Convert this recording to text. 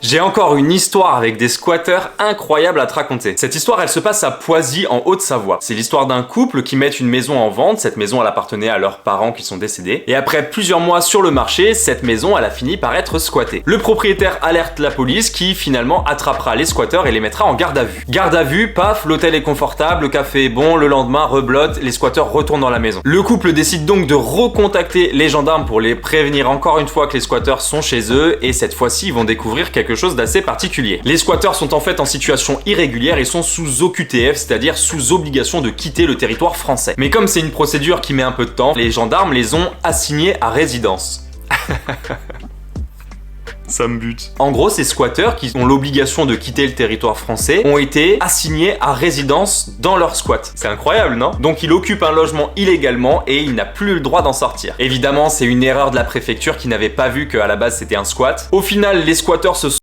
J'ai encore une histoire avec des squatteurs incroyable à te raconter. Cette histoire, elle se passe à Poisy, en Haute-Savoie. C'est l'histoire d'un couple qui met une maison en vente. Cette maison, elle appartenait à leurs parents qui sont décédés. Et après plusieurs mois sur le marché, cette maison, elle a fini par être squattée. Le propriétaire alerte la police qui, finalement, attrapera les squatteurs et les mettra en garde à vue. Garde à vue, paf, l'hôtel est confortable, le café est bon, le lendemain, reblote, les squatteurs retournent dans la maison. Le couple décide donc de recontacter les gendarmes pour les prévenir encore une fois que les squatteurs sont chez eux, et cette fois-ci, ils vont découvrir quelque chose d'assez particulier. Les squatteurs sont en fait en situation irrégulière et sont sous OQTF, c'est-à-dire sous obligation de quitter le territoire français. Mais comme c'est une procédure qui met un peu de temps, les gendarmes les ont assignés à résidence. Ça me bute. En gros, ces squatteurs qui ont l'obligation de quitter le territoire français ont été assignés à résidence dans leur squat. C'est incroyable, non? Donc il occupe un logement illégalement et il n'a plus le droit d'en sortir. Évidemment, c'est une erreur de la préfecture qui n'avait pas vu qu'à la base c'était un squat. Au final, les squatteurs se sont